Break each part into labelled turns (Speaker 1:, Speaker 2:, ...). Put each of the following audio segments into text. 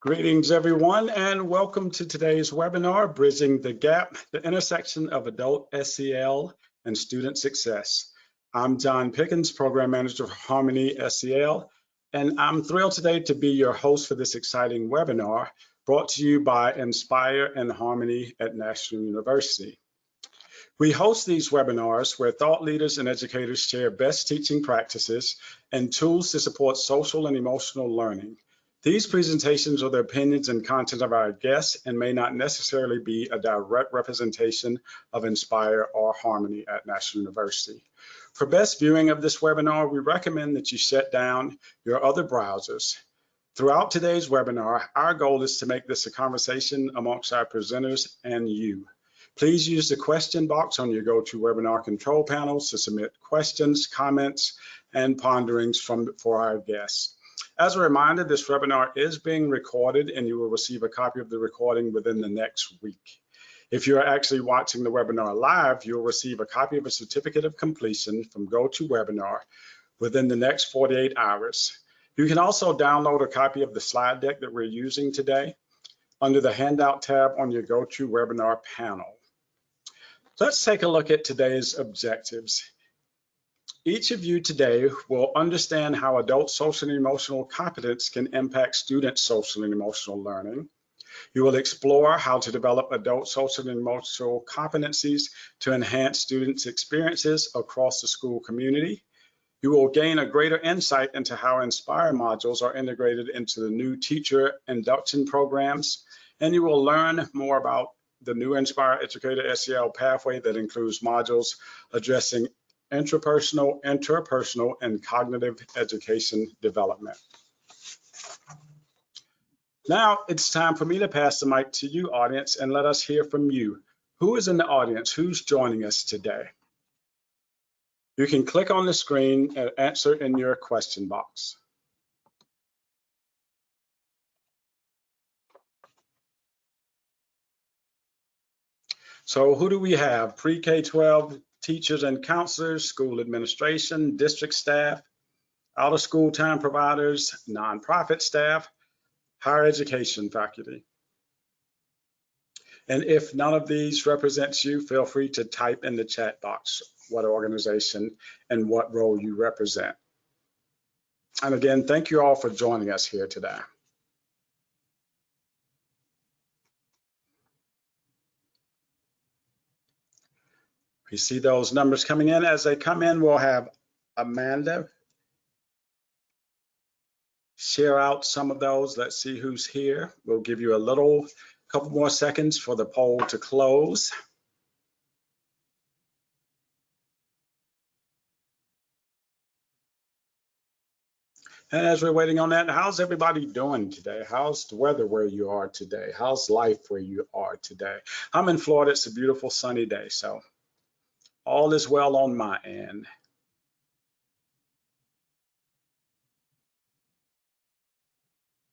Speaker 1: Greetings, everyone, and welcome to today's webinar, Bridging the Gap, the intersection of adult SEL and student success. I'm John Pickens, Program Manager for Harmony SEL, and I'm thrilled today to be your host for this exciting webinar brought to you by Inspire and Harmony at National University. We host these webinars where thought leaders and educators share best teaching practices and tools to support social and emotional learning. These presentations are the opinions and content of our guests and may not necessarily be a direct representation of Inspire or Harmony at National University. For best viewing of this webinar, we recommend that you shut down your other browsers. Throughout today's webinar, our goal is to make this a conversation amongst our presenters and you. Please use the question box on your GoToWebinar control panels to submit questions, comments, and ponderings for our guests. As a reminder, this webinar is being recorded and you will receive a copy of the recording within the next week. If you're actually watching the webinar live, you'll receive a copy of a certificate of completion from GoToWebinar within the next 48 hours. You can also download a copy of the slide deck that we're using today under the handout tab on your GoToWebinar panel. Let's take a look at today's objectives. Each of you today will understand how adult social and emotional competence can impact student social and emotional learning. You will explore how to develop adult social and emotional competencies to enhance students' experiences across the school community. You will gain a greater insight into how Inspire modules are integrated into the new teacher induction programs, and you will learn more about the new Inspire Educator SEL pathway that includes modules addressing intrapersonal, interpersonal, and cognitive education development. Now it's time for me to pass the mic to you, audience, and let us hear from you. Who is in the audience? Who's joining us today? You can click on the screen and answer in your question box. So who do we have? Pre-K-12 teachers and counselors, school administration, district staff, out-of-school time providers, nonprofit staff, higher education faculty. And if none of these represents you, feel free to type in the chat box what organization and what role you represent. And again, thank you all for joining us here today. You see those numbers coming in. As they come in, we'll have Amanda share out some of those. Let's see who's here. We'll give you a couple more seconds for the poll to close. And as we're waiting on that, how's everybody doing today? How's the weather where you are today? How's life where you are today? I'm in Florida. It's a beautiful sunny day, so all is well on my end.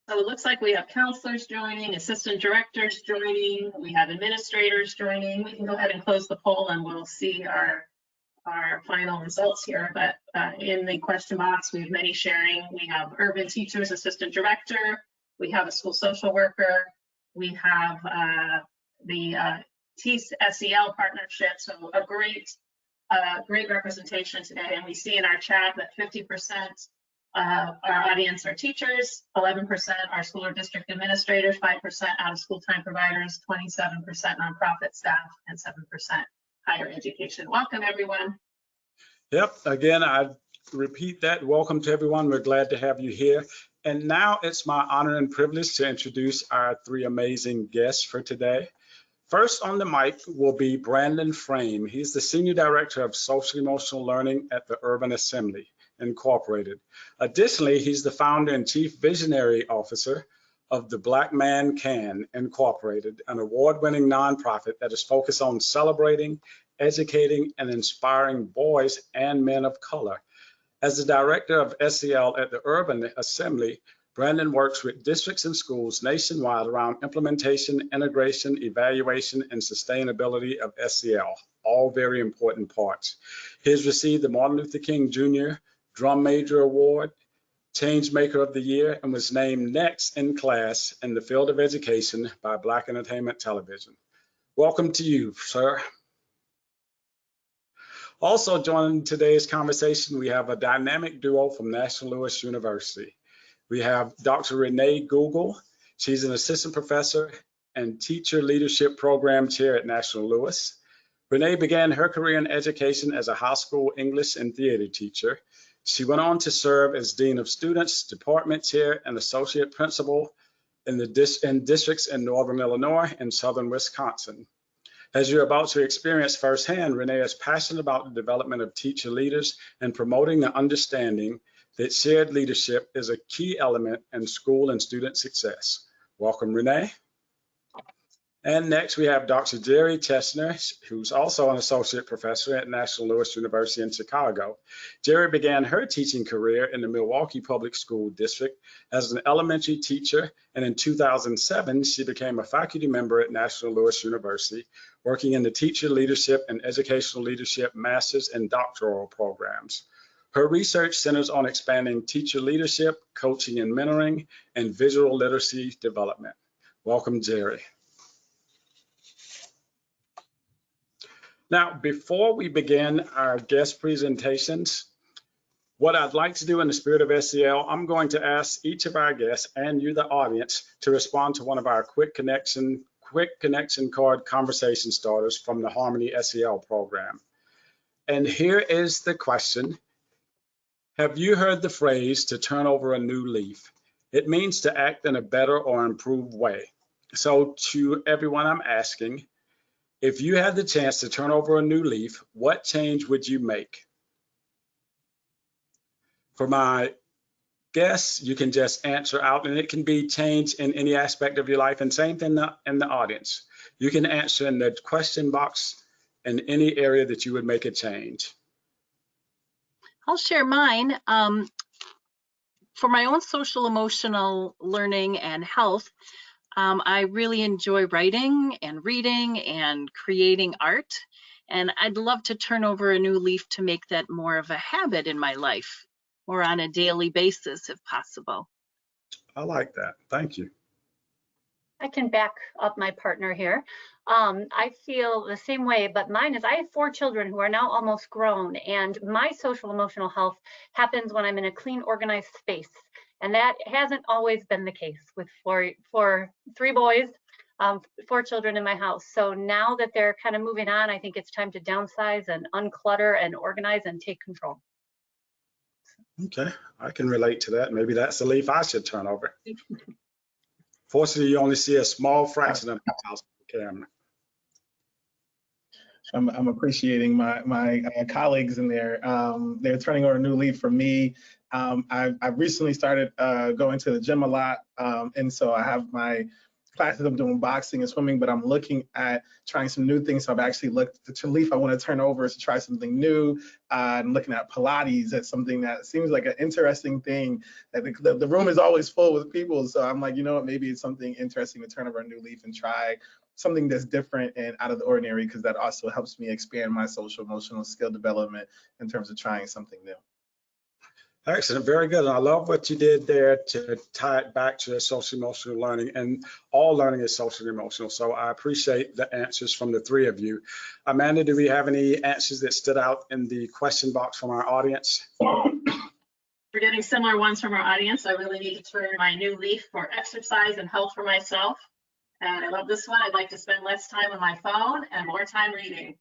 Speaker 2: So it looks like we have counselors joining, assistant directors joining, we have administrators joining. We can go ahead and close the poll and we'll see our final results here. But in the question box, we have many sharing. We have urban teachers, assistant director, we have a school social worker, we have the TSEL partnership. So a great representation today. And we see in our chat that 50% our audience are teachers, 11% are school or district administrators, 5% out-of-school time providers, 27% nonprofit staff, and 7% higher education. Welcome, everyone.
Speaker 1: Yep, again, I repeat that. Welcome to everyone. We're glad to have you here. And now it's my honor and privilege to introduce our three amazing guests for today. First on the mic will be Brandon Frame. He's the Senior Director of Social Emotional Learning at the Urban Assembly Incorporated. Additionally, he's the founder and chief visionary officer of the Black Man Can Incorporated, an award-winning nonprofit that is focused on celebrating, educating, and inspiring boys and men of color. As the director of SEL at the Urban Assembly, Brandon works with districts and schools nationwide around implementation, integration, evaluation, and sustainability of SEL, all very important parts. He has received the Martin Luther King Jr. Drum Major Award, Change Maker of the Year, and was named next in class in the field of education by Black Entertainment Television. Welcome to you, sir. Also joining today's conversation, we have a dynamic duo from National Louis University. We have Dr. Renee Gugel. She's an assistant professor and teacher leadership program chair at National Louis. Renee began her career in education as a high school English and theater teacher. She went on to serve as Dean of Students, Department Chair, and Associate Principal in districts in Northern Illinois and Southern Wisconsin. As you're about to experience firsthand, Renee is passionate about the development of teacher leaders and promoting the understanding that shared leadership is a key element in school and student success. Welcome, Renee. And next we have Dr. Geri Chesner, who's also an associate professor at National Louis University in Chicago. Geri began her teaching career in the Milwaukee Public School District as an elementary teacher, and in 2007, she became a faculty member at National Louis University, working in the teacher leadership and educational leadership master's and doctoral programs. Her research centers on expanding teacher leadership, coaching and mentoring, and visual literacy development. Welcome, Geri. Now, before we begin our guest presentations, what I'd like to do in the spirit of SEL, I'm going to ask each of our guests and you, the audience, to respond to one of our quick connection card conversation starters from the Harmony SEL program. And here is the question. Have you heard the phrase to turn over a new leaf? It means to act in a better or improved way. So to everyone, I'm asking, if you had the chance to turn over a new leaf, what change would you make? For my guests, you can just answer out, and it can be changed in any aspect of your life, and same thing in the audience. You can answer in the question box in any area that you would make a change.
Speaker 3: I'll share mine. For my own social emotional learning and health, I really enjoy writing and reading and creating art, and I'd love to turn over a new leaf to make that more of a habit in my life, or on a daily basis if possible.
Speaker 1: I like that. Thank you.
Speaker 4: I can back up my partner here. I feel the same way, but mine is I have 4 children who are now almost grown, and my social emotional health happens when I'm in a clean, organized space. And that hasn't always been the case with 3 boys, 4 children in my house. So now that they're kind of moving on, I think it's time to downsize and unclutter and organize and take control.
Speaker 1: Okay, I can relate to that. Maybe that's the leaf I should turn over. Fortunately, you only see a small fraction of the house on camera.
Speaker 5: I'm appreciating my colleagues in there. They're turning over a new leaf for me. I've recently started going to the gym a lot, and so I have my classes. I'm doing boxing and swimming, but I'm looking at trying some new things. So I've actually looked at the leaf I want to turn over is to try something new. I'm looking at Pilates. That's something that seems like an interesting thing. The room is always full with people, so I'm like, you know what? Maybe it's something interesting to turn over a new leaf and try something that's different and out of the ordinary, because that also helps me expand my social emotional skill development in terms of trying something new.
Speaker 1: Excellent, very good. And I love what you did there to tie it back to social emotional learning, and all learning is social emotional. So I appreciate the answers from the 3 of you. Amanda, do we have any answers that stood out in the question box from our audience?
Speaker 2: We're getting similar ones from our audience. I really need to turn my new leaf for exercise and health for myself. And I love this one. I'd like to spend less time on my phone and more time reading.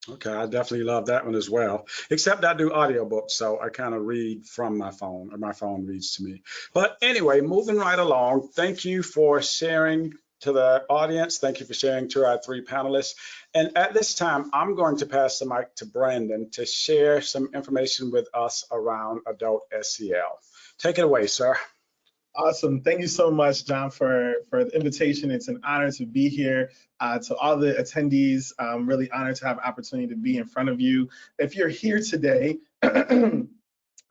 Speaker 1: Okay, I definitely love that one as well, except I do audiobooks, so I kind of read from my phone, or my phone reads to me. But anyway, moving right along, thank you for sharing to the audience. Thank you for sharing to our 3 panelists. And at this time, I'm going to pass the mic to Brandon to share some information with us around adult SEL. Take it away, sir.
Speaker 5: Awesome. Thank you so much, John, for the invitation. It's an honor to be here. To all the attendees, I'm really honored to have an opportunity to be in front of you. If you're here today, that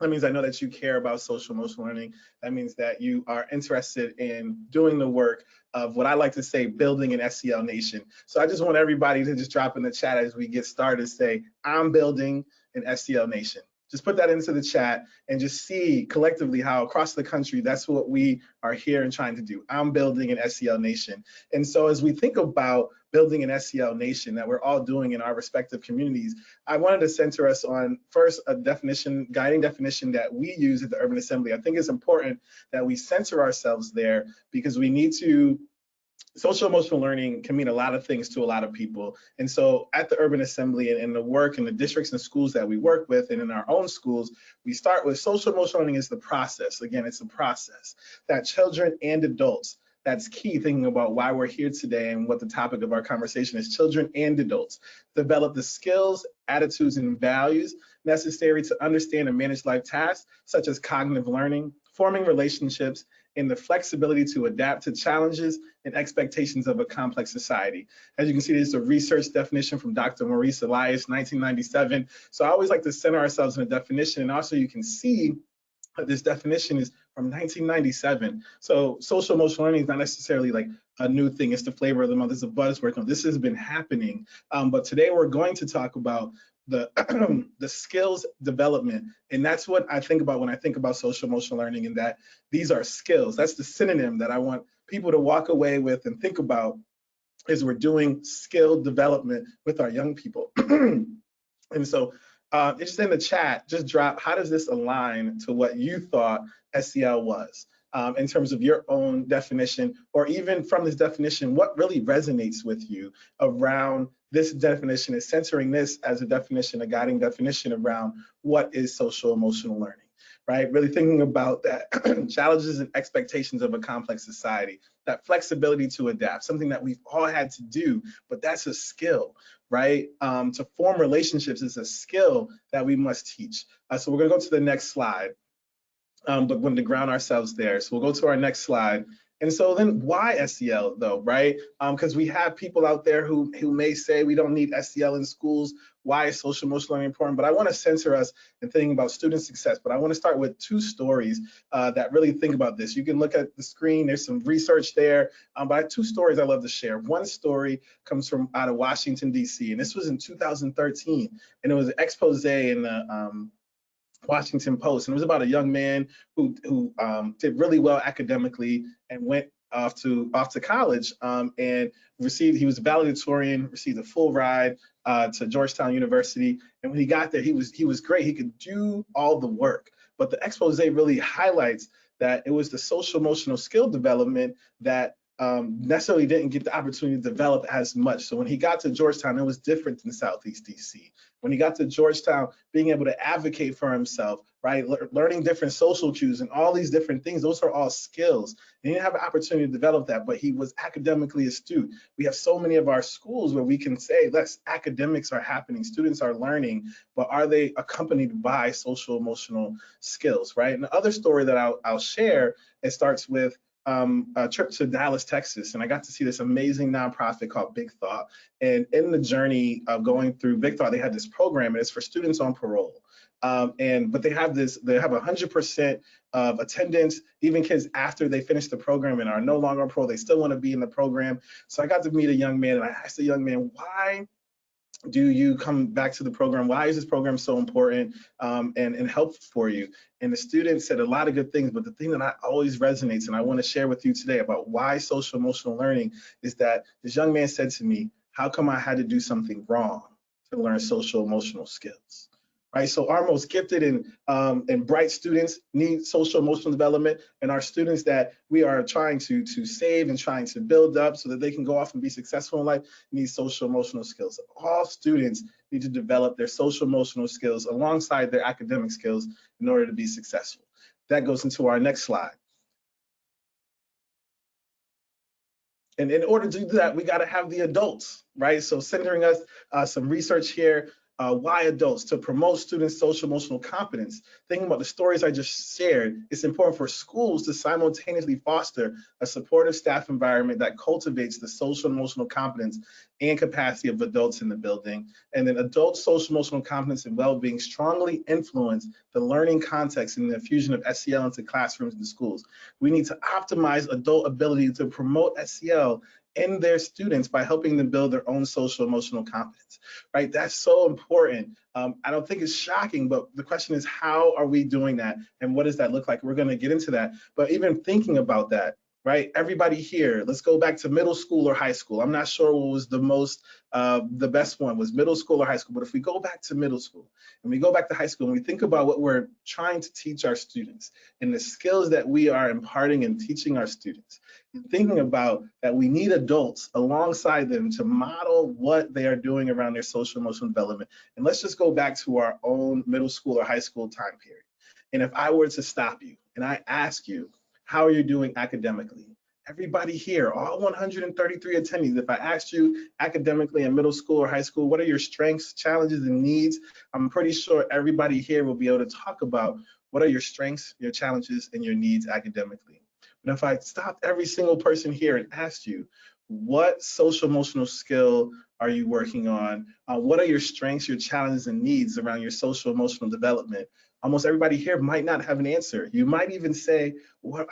Speaker 5: means I know that you care about social emotional learning. That means that you are interested in doing the work of what I like to say, building an SEL nation. So I just want everybody to just drop in the chat as we get started, say, I'm building an SEL nation. Just put that into the chat and just see collectively how across the country, that's what we are here and trying to do. I'm building an SEL nation. And so as we think about building an SEL nation that we're all doing in our respective communities, I wanted to center us on first a definition, guiding definition that we use at the Urban Assembly. I think it's important that we center ourselves there because we need to. Social emotional learning can mean a lot of things to a lot of people. And so at the Urban Assembly and the work and the districts and schools that we work with and in our own schools, we start with social emotional learning is the process. Again, it's a process that children and adults, that's key thinking about why we're here today and what the topic of our conversation is, children and adults develop the skills, attitudes, and values necessary to understand and manage life tasks such as cognitive learning, forming relationships, and the flexibility to adapt to challenges and expectations of a complex society. As you can see, this is a research definition from Dr. Maurice Elias, 1997. So I always like to center ourselves in a definition, and also you can see that this definition is from 1997. So social emotional learning is not necessarily like a new thing. It's the flavor of the month. It's a buzzword. No, this has been happening. But today we're going to talk about the the skills development, and that's what I think about when I think about social emotional learning, and that these are skills. That's the synonym that I want people to walk away with and think about is we're doing skill development with our young people. And so just in the chat, just drop, how does this align to what you thought SEL was in terms of your own definition, or even from this definition, what really resonates with you around this definition, is centering this as a definition, a guiding definition around what is social emotional learning, right? Really thinking about that challenges and expectations of a complex society, that flexibility to adapt, something that we've all had to do, but that's a skill, right? To form relationships is a skill that we must teach. So we're gonna go to the next slide, but we're going to ground ourselves there. So we'll go to our next slide. And so then why SEL though, right? Because we have people out there who may say we don't need SEL in schools. Why is social emotional learning important? But I want to center us in thinking about student success. But I want to start with two stories that really think about this. You can look at the screen, there's some research there, but I have two stories I love to share. One story comes from out of Washington, DC, and this was in 2013, and it was an expose in the Washington Post, and it was about a young man who did really well academically and went off to college and he was a valedictorian, received a full ride to Georgetown University, and when he got there, he was great. He could do all the work, but the expose really highlights that it was the social emotional skill development that necessarily didn't get the opportunity to develop as much. So when he got to Georgetown, it was different than Southeast DC. When he got to Georgetown, being able to advocate for himself, right? Learning different social cues and all these different things, those are all skills. And he didn't have an opportunity to develop that, but he was academically astute. We have so many of our schools where we can say, academics are happening, students are learning, but are they accompanied by social emotional skills, right? And the other story that I'll share, it starts with a trip to Dallas, Texas, and I got to see this amazing nonprofit called Big Thought. And in the journey of going through Big Thought, they had this program, and it's for students on parole. But they have 100% of attendance, even kids after they finish the program and are no longer on parole, they still want to be in the program. So I got to meet a young man, and I asked the young man, why do you come back to the program? Why is this program so important and helpful for you? And the student said a lot of good things, but the thing that always resonates and I want to share with you today about why social emotional learning is that this young man said to me, how come I had to do something wrong to learn social emotional skills? Right, so our most gifted and bright students need social emotional development, and our students that we are trying to save and trying to build up so that they can go off and be successful in life need social emotional skills. All students need to develop their social emotional skills alongside their academic skills in order to be successful. That goes into our next slide. And in order to do that, we got to have the adults, right? So centering us some research here. Why adults? To promote students' social emotional competence. Thinking about the stories I just shared, it's important for schools to simultaneously foster a supportive staff environment that cultivates the social emotional competence and capacity of adults in the building. And then adult social emotional competence and well-being strongly influence the learning context and the infusion of SEL into classrooms and schools. We need to optimize adult ability to promote SEL in their students by helping them build their own social emotional competence, right? That's so important. I don't think it's shocking, but the question is, how are we doing that? And what does that look like? We're going to get into that. But even thinking about that, right? Everybody here, let's go back to middle school or high school. I'm not sure what was the best one was middle school or high school. But if we go back to middle school and we go back to high school and we think about what we're trying to teach our students and the skills that we are imparting and teaching our students, thinking about that we need adults alongside them to model what they are doing around their social emotional development. And let's just go back to our own middle school or high school time period. And if I were to stop you and I ask you, how are you doing academically? Everybody here, all 133 attendees, if I asked you academically in middle school or high school, what are your strengths, challenges, and needs? I'm pretty sure everybody here will be able to talk about what are your strengths, your challenges, and your needs academically. And if I stopped every single person here and asked you, what social emotional skill are you working on? What are your strengths, your challenges, and needs around your social emotional development? Almost everybody here might not have an answer. You might even say,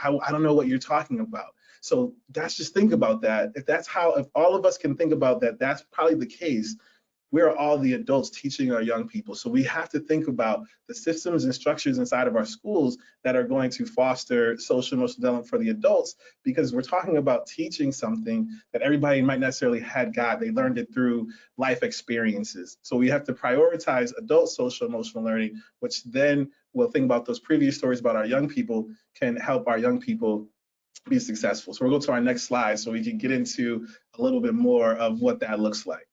Speaker 5: I don't know what you're talking about. So that's just think about that. If all of us can think about that, that's probably the case. We're all the adults teaching our young people. So we have to think about the systems and structures inside of our schools that are going to foster social emotional development for the adults, because we're talking about teaching something that everybody might necessarily had got. They learned it through life experiences. So we have to prioritize adult social emotional learning, which then we'll think about those previous stories about our young people can help our young people be successful. So we'll go to our next slide so we can get into a little bit more of what that looks like.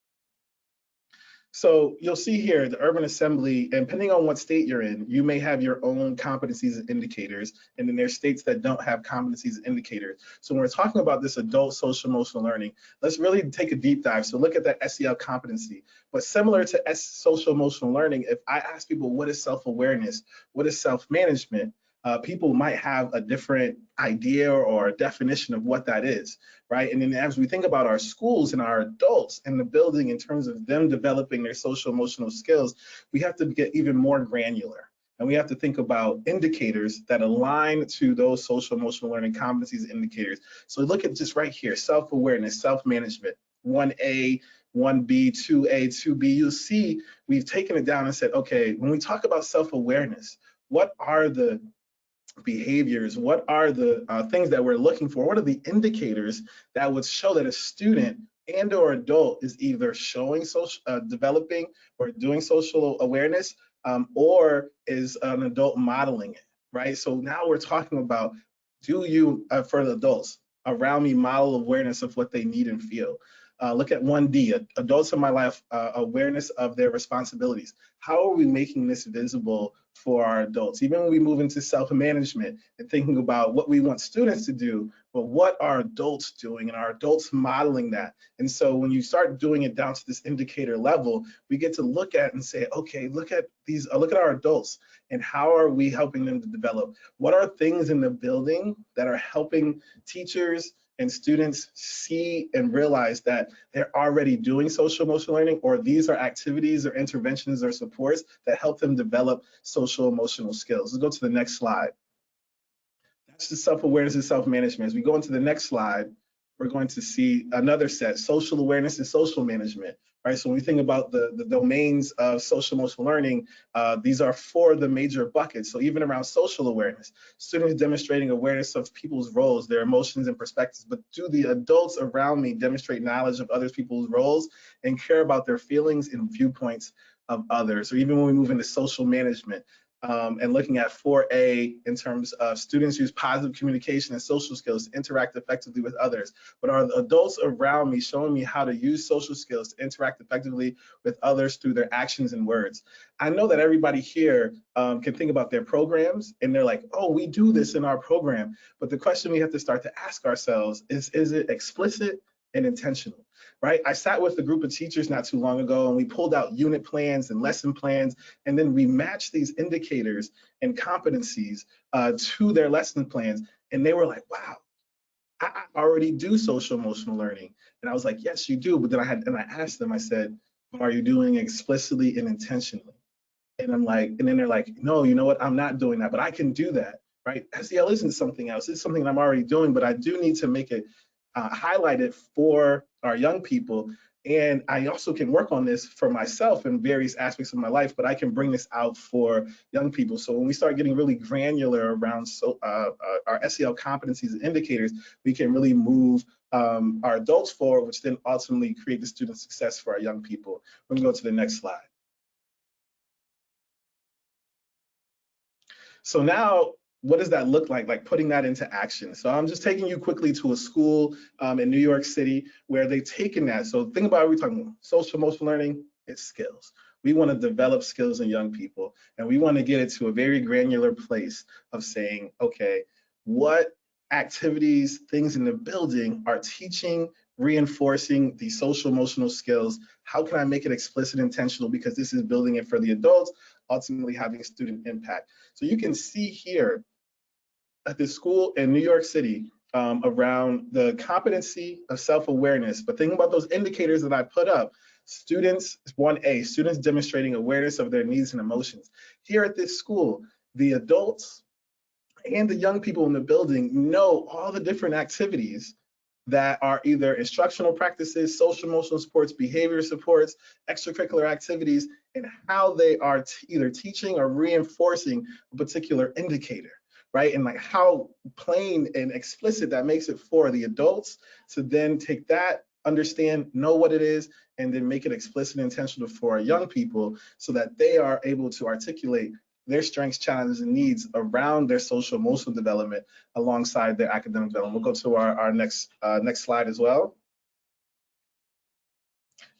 Speaker 5: So you'll see here the urban assembly, and depending on what state you're in, you may have your own competencies and indicators, and then there's states that don't have competencies and indicators. So when we're talking about this adult social emotional learning, let's really take a deep dive. So look at that SEL competency. But similar to social emotional learning, if I ask people what is self-awareness, what is self-management, people might have a different idea or definition of what that is, right? And then as we think about our schools and our adults in the building in terms of them developing their social emotional skills, we have to get even more granular. And we have to think about indicators that align to those social emotional learning competencies indicators. So look at just right here, self-awareness, self-management, 1A, 1B, 2A, 2B. You'll see we've taken it down and said, okay, when we talk about self-awareness, what are the behaviors, what are the things that we're looking for, what are the indicators that would show that a student and or adult is either showing social developing or doing social awareness, or is an adult modeling it, right? So now we're talking about, do you for the adults around me model awareness of what they need and feel? Look at 1D, adults in my life, awareness of their responsibilities. How are we making this visible for our adults? Even when we move into self-management and thinking about what we want students to do, but what are adults doing, and are adults modeling that? And so when you start doing it down to this indicator level, we get to look at and say, okay, look at these, look at our adults and how are we helping them to develop? What are things in the building that are helping teachers and students see and realize that they're already doing social emotional learning, or these are activities or interventions or supports that help them develop social emotional skills. Let's go to the next slide. That's the self-awareness and self-management. As we go into the next slide, we're going to see another set, social awareness and social management. Right, so when we think about the domains of social emotional learning, these are 4 of the major buckets. So even around social awareness, students demonstrating awareness of people's roles, their emotions and perspectives, but do the adults around me demonstrate knowledge of other people's roles and care about their feelings and viewpoints of others? Or even when we move into social management, and looking at 4A in terms of students use positive communication and social skills to interact effectively with others. But are the adults around me showing me how to use social skills to interact effectively with others through their actions and words? I know that everybody here can think about their programs and they're like, oh, we do this in our program. But the question we have to start to ask ourselves is it explicit and intentional, right? I sat with a group of teachers not too long ago and we pulled out unit plans and lesson plans, and then we matched these indicators and competencies to their lesson plans. And they were like, wow, I already do social emotional learning. And I was like, yes, you do. But then I asked them, I said, are you doing it explicitly and intentionally? And I'm like, and then they're like, no, you know what? I'm not doing that, but I can do that, right? SEL isn't something else. It's something that I'm already doing, but I do need to make it highlighted for our young people. And I also can work on this for myself in various aspects of my life, but I can bring this out for young people. So when we start getting really granular around our SEL competencies and indicators, we can really move our adults forward, which then ultimately create the student success for our young people. Let me go to the next slide. So now, what does that look like putting that into action? So I'm just taking you quickly to a school in New York City where they've taken that. So think about, we're talking about social emotional learning, it's skills. We want to develop skills in young people, and we want to get it to a very granular place of saying, okay, what activities, things in the building are teaching, reinforcing the social emotional skills? How can I make it explicit, intentional? Because this is building it for the adults, ultimately having student impact. So you can see here at this school in New York City around the competency of self-awareness, but think about those indicators that I put up. Students, 1A, students demonstrating awareness of their needs and emotions. Here at this school, the adults and the young people in the building know all the different activities that are either instructional practices, social emotional supports, behavior supports, extracurricular activities, and how they are either teaching or reinforcing a particular indicator, right? And like how plain and explicit that makes it for the adults to then take that, understand, know what it is, and then make it explicit and intentional for our young people so that they are able to articulate their strengths, challenges, and needs around their social emotional development alongside their academic development. We'll go to our next slide as well.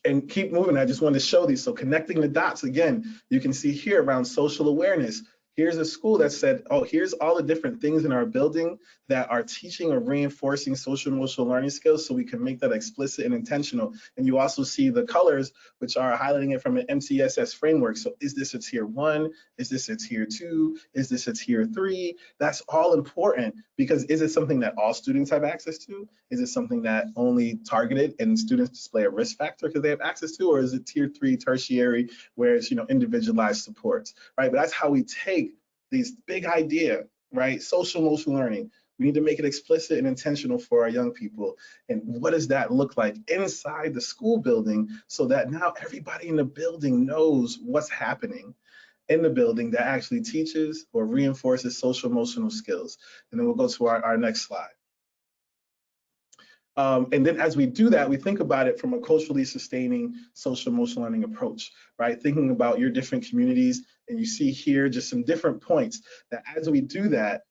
Speaker 5: And keep moving. I just wanted to show these. So connecting the dots, again, you can see here around social awareness. Here's a school that said, oh, here's all the different things in our building that are teaching or reinforcing social emotional learning skills so we can make that explicit and intentional. And you also see the colors, which are highlighting it from an MTSS framework. So is this a tier 1? Is this a tier 2? Is this a tier 3? That's all important because is it something that all students have access to? Is it something that only targeted and students display a risk factor because they have access to? Or is it tier 3, tertiary, where it's individualized supports, right? But that's how we take these big idea, right? Social emotional learning. We need to make it explicit and intentional for our young people. And what does that look like inside the school building so that now everybody in the building knows what's happening in the building that actually teaches or reinforces social emotional skills. And then we'll go to our next slide. And then as we do that, we think about it from a culturally sustaining social emotional learning approach, right? Thinking about your different communities, and you see here just some different points that as we do that,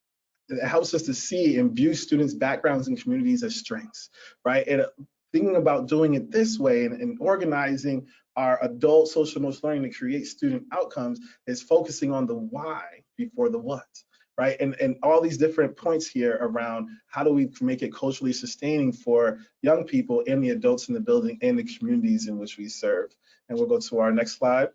Speaker 5: it helps us to see and view students' backgrounds and communities as strengths, right? And thinking about doing it this way and organizing our adult social emotional learning to create student outcomes is focusing on the why before the what. Right, and all these different points here around how do we make it culturally sustaining for young people and the adults in the building and the communities in which we serve. And we'll go to our next slide.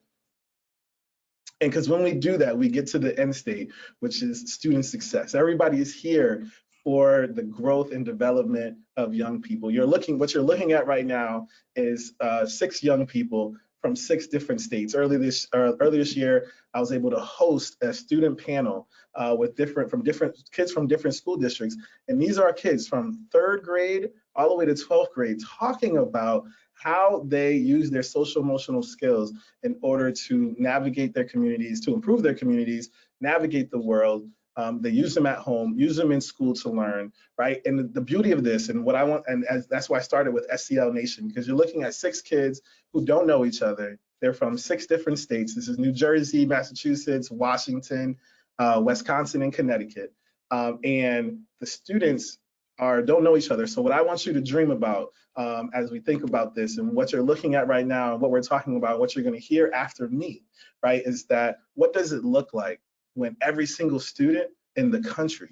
Speaker 5: And because when we do that, we get to the end state, which is student success. Everybody is here for the growth and development of young people. What you're looking at right now is 6 young people from 6 different states. Earlier this year, I was able to host a student panel with different kids from different school districts. And these are kids from 3rd grade all the way to 12th grade talking about how they use their social emotional skills in order to navigate their communities, to improve their communities, navigate the world. They use them at home, use them in school to learn, right? And the beauty of this, and what I want, and that's why I started with SEL Nation, because you're looking at 6 kids who don't know each other. They're from 6 different states. This is New Jersey, Massachusetts, Washington, Wisconsin, and Connecticut. And the students don't know each other. So what I want you to dream about as we think about this and what you're looking at right now and what we're talking about, what you're going to hear after me, right, is that what does it look like when every single student in the country,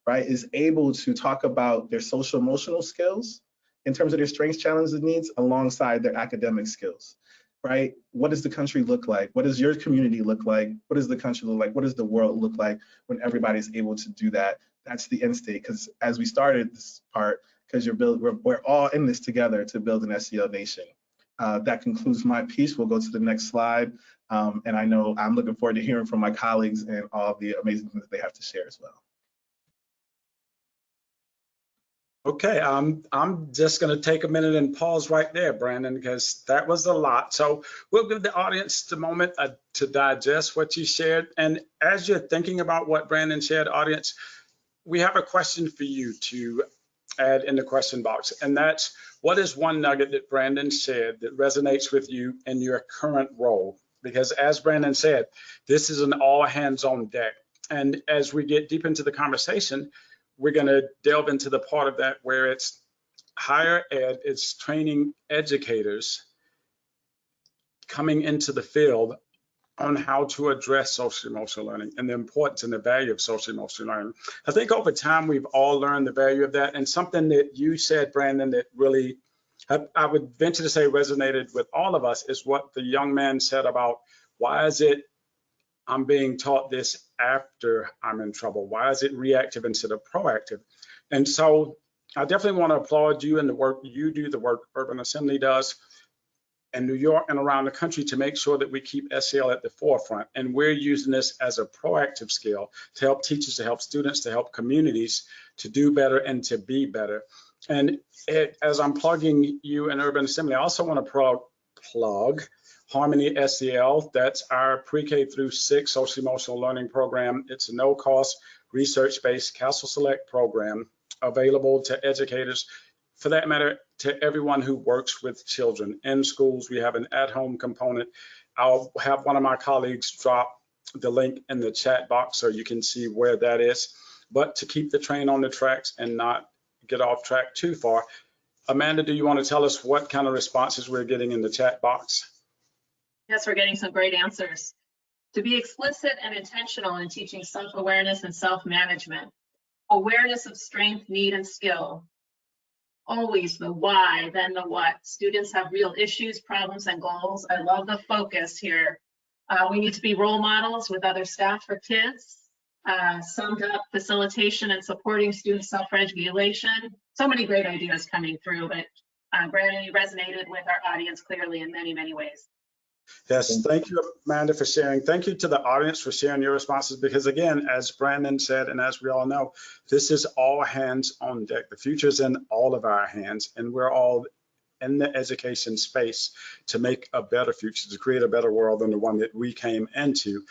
Speaker 5: right, is able to talk about their social emotional skills in terms of their strengths, challenges, and needs alongside their academic skills, right? What does the country look like? What does your community look like? What does the country look like? What does the world look like when everybody's able to do that? That's the end state, because as we started this part, because we're all in this together to build an SEL nation. That concludes my piece. We'll go to the next slide. And I know I'm looking forward to hearing from my colleagues and all the amazing things that they have to share as well.
Speaker 1: Okay, I'm just going to take a minute and pause right there, Brandon, because that was a lot. So we'll give the audience the moment to digest what you shared. And as you're thinking about what Brandon shared, audience, we have a question for you to add in the question box. And that's, what is one nugget that Brandon shared that resonates with you in your current role? Because as Brandon said, this is an all hands on deck. And as we get deep into the conversation, we're going to delve into the part of that where it's higher ed, it's training educators coming into the field on how to address social emotional learning and the importance and the value of social emotional learning. I think over time we've all learned the value of that, and something that you said, Brandon, that really I would venture to say resonated with all of us is what the young man said about, why is it I'm being taught this after I'm in trouble? Why is it reactive instead of proactive? And so I definitely want to applaud you and the work you do, the work Urban Assembly does in New York and around the country to make sure that we keep SEL at the forefront. And we're using this as a proactive skill to help teachers, to help students, to help communities to do better and to be better. And as I'm plugging you in Urban Assembly, I also want to plug Harmony SEL. That's our pre-K through 6 social emotional learning program. It's a no-cost, research-based Castle Select program available to educators, for that matter, to everyone who works with children in schools. We have an at-home component. I'll have one of my colleagues drop the link in the chat box so you can see where that is. But to keep the train on the tracks and not get off track too far, Amanda, do you want to tell us what kind of responses we're getting in the chat box?
Speaker 2: Yes, we're getting some great answers. To be explicit and intentional in teaching self-awareness and self-management. Awareness of strength, need, and skill. Always the why, then the what. Students have real issues, problems, and goals. I love the focus here. We need to be role models with other staff for kids. Summed up facilitation and supporting student self-regulation. So many great ideas coming through, but Brandon, you resonated with our audience clearly in many, many ways.
Speaker 1: Yes, thank you, Amanda, for sharing. Thank you to the audience for sharing your responses, because again, as Brandon said, and as we all know, this is all hands on deck. The future is in all of our hands, and we're all in the education space to make a better future, to create a better world than the one that we came into.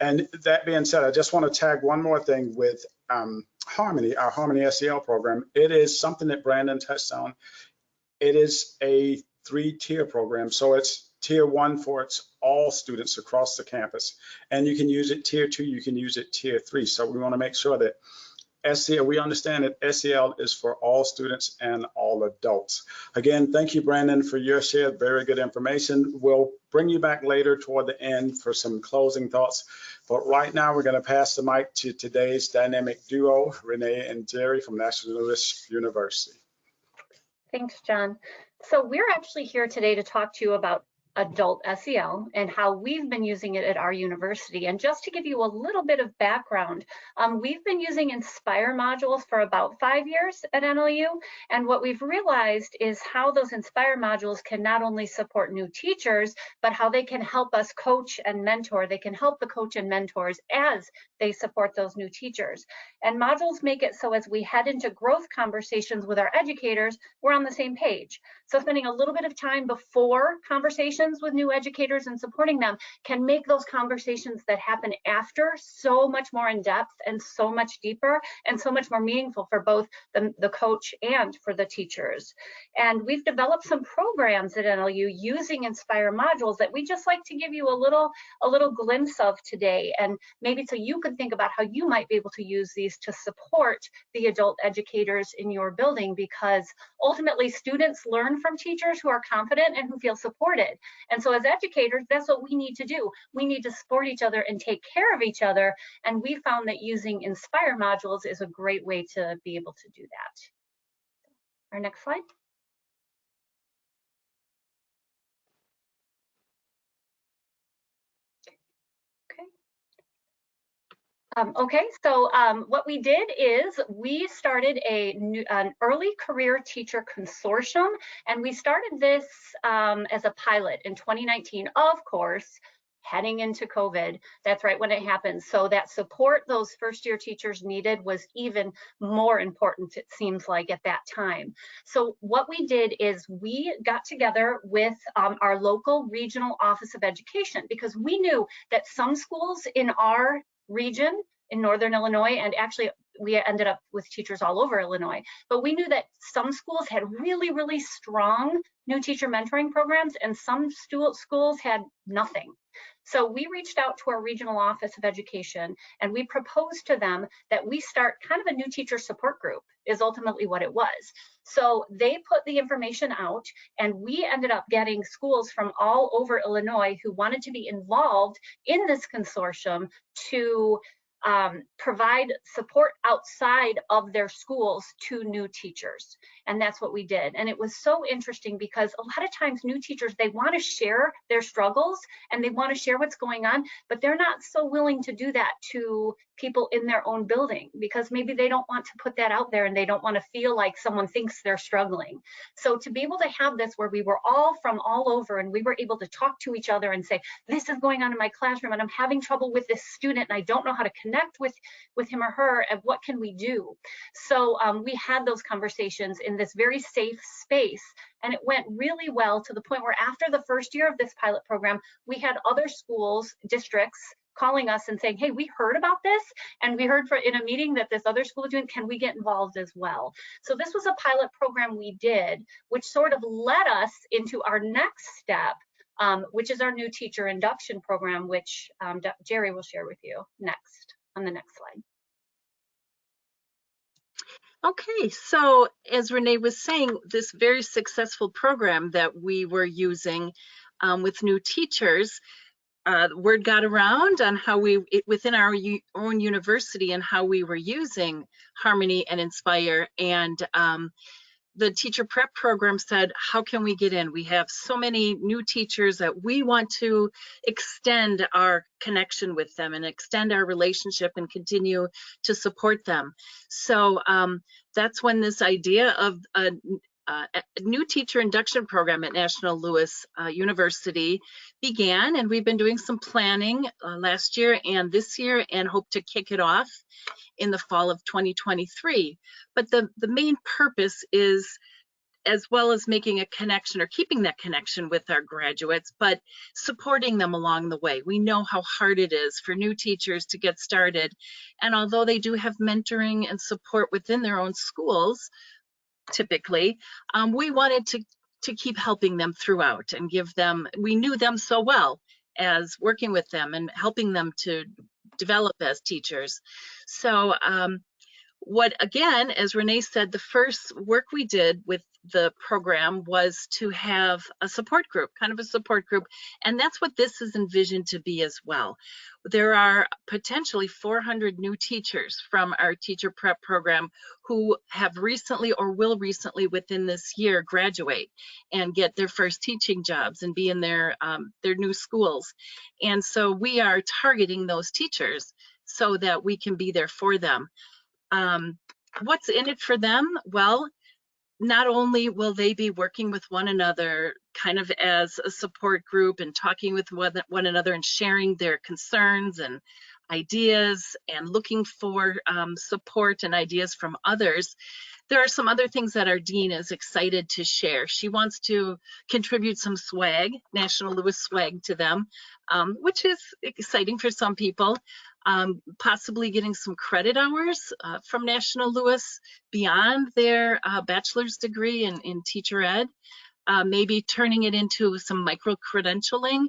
Speaker 1: And that being said, I just want to tag one more thing with Harmony, our Harmony SEL program. It is something that Brandon touched on. It is a 3-tier program. So it's tier 1 for it's all students across the campus. And you can use it tier 2, you can use it tier 3. So we want to make sure that SEL, we understand that SEL is for all students and all adults. Again, thank you, Brandon, for your share. Very good information. We'll bring you back later toward the end for some closing thoughts. But right now, we're going to pass the mic to today's dynamic duo, Renee and Geri from National University.
Speaker 4: Thanks, John. So we're actually here today to talk to you about adult SEL and how we've been using it at our university. And just to give you a little bit of background, we've been using Inspire modules for about 5 years at NLU. And what we've realized is how those Inspire modules can not only support new teachers, but how they can help us coach and mentor. They can help the coach and mentors as they support those new teachers. And modules make it so as we head into growth conversations with our educators, we're on the same page. So spending a little bit of time before conversations with new educators and supporting them can make those conversations that happen after so much more in depth and so much deeper and so much more meaningful for both the coach and for the teachers. And we've developed some programs at NLU using Inspire modules that we just like to give you a little glimpse of today, and maybe so you could think about how you might be able to use these to support the adult educators in your building, because ultimately students learn from teachers who are confident and who feel supported. And so as educators, that's what we need to do. We need to support each other and take care of each other. And we found that using Inspire modules is a great way to be able to do that. Our next slide. Okay, so what we did is we started an early career teacher consortium, and we started this as a pilot in 2019, of course, heading into COVID. That's right when it happened. So that support those first year teachers needed was even more important, it seems like, at that time. So what we did is we got together with our local regional office of education, because we knew that some schools in our region in Northern Illinois, and actually we ended up with teachers all over Illinois, but we knew that some schools had really, really strong new teacher mentoring programs and some schools had nothing. So we reached out to our regional office of education and we proposed to them that we start kind of a new teacher support group, is ultimately what it was. So they put the information out and we ended up getting schools from all over Illinois who wanted to be involved in this consortium to provide support outside of their schools to new teachers. And that's what we did. And it was so interesting because a lot of times new teachers, they want to share their struggles and they want to share what's going on, but they're not so willing to do that to people in their own building because maybe they don't want to put that out there and they don't want to feel like someone thinks they're struggling. So to be able to have this where we were all from all over and we were able to talk to each other and say, this is going on in my classroom and I'm having trouble with this student and I don't know how to connect with him or her, and what can we do? So we had those conversations in this very safe space and it went really well to the point where after the first year of this pilot program, we had other schools, districts, calling us and saying, hey, we heard about this and we heard in a meeting that this other school is doing, can we get involved as well? So this was a pilot program we did, which sort of led us into our next step, which is our new teacher induction program, which Geri will share with you next on the next slide.
Speaker 3: Okay, so as Renee was saying, this very successful program that we were using with new teachers, word got around on how within our own university and how we were using Harmony and Inspire, and the teacher prep program said, how can we get in? We have so many new teachers that we want to extend our connection with them and extend our relationship and continue to support them. So that's when this idea of a new teacher induction program at National Louis University began, and we've been doing some planning last year and this year and hope to kick it off in the fall of 2023. But the main purpose is, as well as making a connection or keeping that connection with our graduates, but supporting them along the way. We know how hard it is for new teachers to get started. And although they do have mentoring and support within their own schools, typically, we wanted to keep helping them throughout and give them, we knew them so well as working with them and helping them to develop as teachers. So what, again, as Renee said, the first work we did with the program was to have a support group, kind of a support group, and that's what this is envisioned to be as well. There are potentially 400 new teachers from our teacher prep program who have recently or will recently within this year graduate and get their first teaching jobs and be in their new schools. And so we are targeting those teachers so that we can be there for them. What's in it for them? Well, not only will they be working with one another kind of as a support group and talking with one another and sharing their concerns and ideas and looking for support and ideas from others, there are some other things that our dean is excited to share. She wants to contribute some swag, National Louis swag, to them, which is exciting for some people. Possibly getting some credit hours from National Louis beyond their bachelor's degree in teacher ed, maybe turning it into some micro-credentialing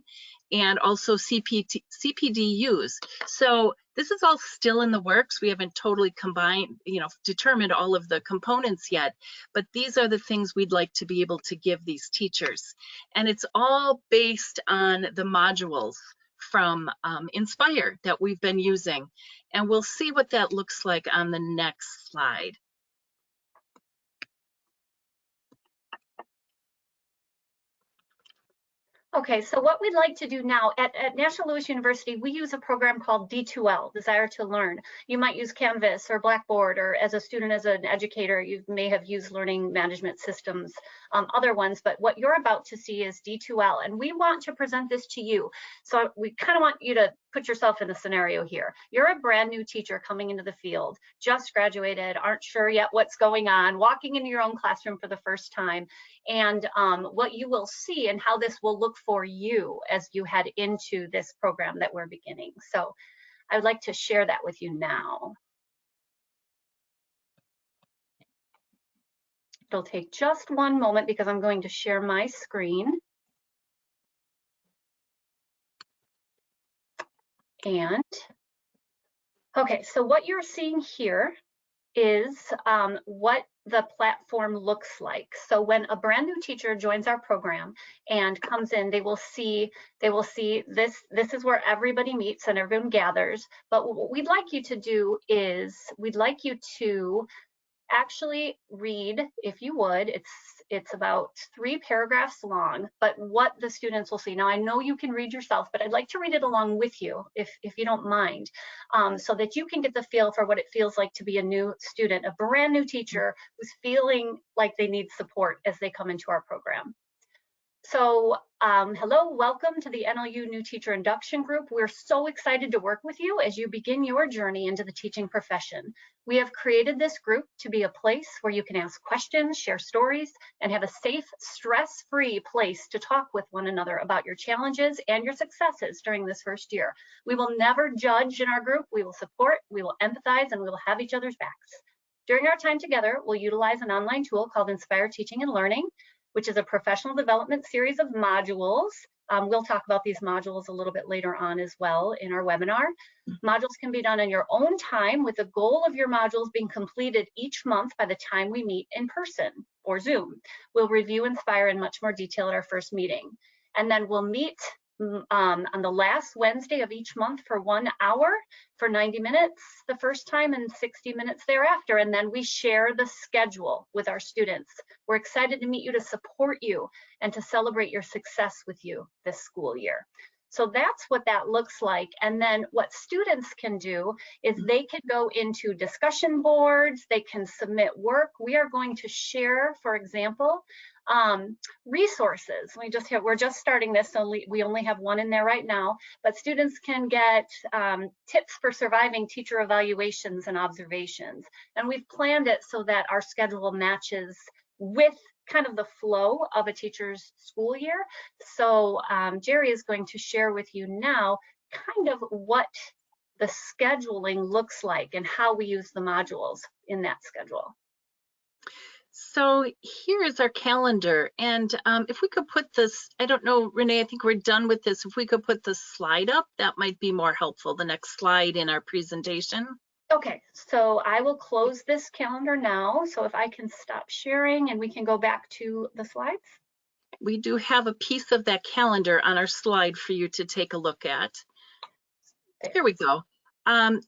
Speaker 3: and also CPDUs. So this is all still in the works. We haven't totally determined all of the components yet, but these are the things we'd like to be able to give these teachers. And it's all based on the modules from Inspire that we've been using. And we'll see what that looks like on the next slide.
Speaker 4: Okay, so what we'd like to do now at National Louis University, we use a program called D2L, Desire to Learn. You might use Canvas or Blackboard, or as a student, as an educator, you may have used learning management systems, other ones, but what you're about to see is D2L, and we want to present this to you. So we kind of want you to put yourself in the scenario here. You're a brand new teacher coming into the field, just graduated, aren't sure yet what's going on, walking into your own classroom for the first time, and what you will see and how this will look for you as you head into this program that we're beginning. So I'd like to share that with you now. It'll take just one moment because I'm going to share my screen. And okay, so what you're seeing here is what the platform looks like. So when a brand new teacher joins our program and comes in, they will see this is where everybody meets and everyone gathers. But what we'd like you to do is we'd like you to actually read, if you would. It's about 3 paragraphs long, but what the students will see. Now, I know you can read yourself, but I'd like to read it along with you, if you don't mind, so that you can get the feel for what it feels like to be a new student, a brand new teacher who's feeling like they need support as they come into our program. So hello, welcome to the NLU New Teacher Induction Group. We're so excited to work with you as you begin your journey into the teaching profession. We have created this group to be a place where you can ask questions, share stories, and have a safe, stress-free place to talk with one another about your challenges and your successes during this first year. We will never judge in our group. We will support, we will empathize, and we will have each other's backs. During our time together, we'll utilize an online tool called Inspire Teaching and Learning, which is a professional development series of modules. We'll talk about these modules a little bit later on as well in our webinar. Modules can be done in your own time, with the goal of your modules being completed each month by the time we meet in person or Zoom. We'll review Inspire in much more detail at our first meeting. And then we'll meet on the last Wednesday of each month for 1 hour for 90 minutes the first time and 60 minutes thereafter. And then we share the schedule with our students. We're excited to meet you, to support you, and to celebrate your success with you this school year. So that's what that looks like. And then what students can do is they can go into discussion boards, they can submit work. We are going to share, for example, resources. We're just starting this, so we only have one in there right now, but students can get tips for surviving teacher evaluations and observations. And we've planned it so that our schedule matches with kind of the flow of a teacher's school year. So Geri is going to share with you now kind of what the scheduling looks like and how we use the modules in that schedule.
Speaker 3: So here is our calendar, and if we could put this, I don't know, Renee, I think we're done with this. If we could put the slide up, that might be more helpful, the next slide in our presentation.
Speaker 4: Okay, so I will close this calendar now. So if I can stop sharing and we can go back to the slides.
Speaker 3: We do have a piece of that calendar on our slide for you to take a look at. Here we go.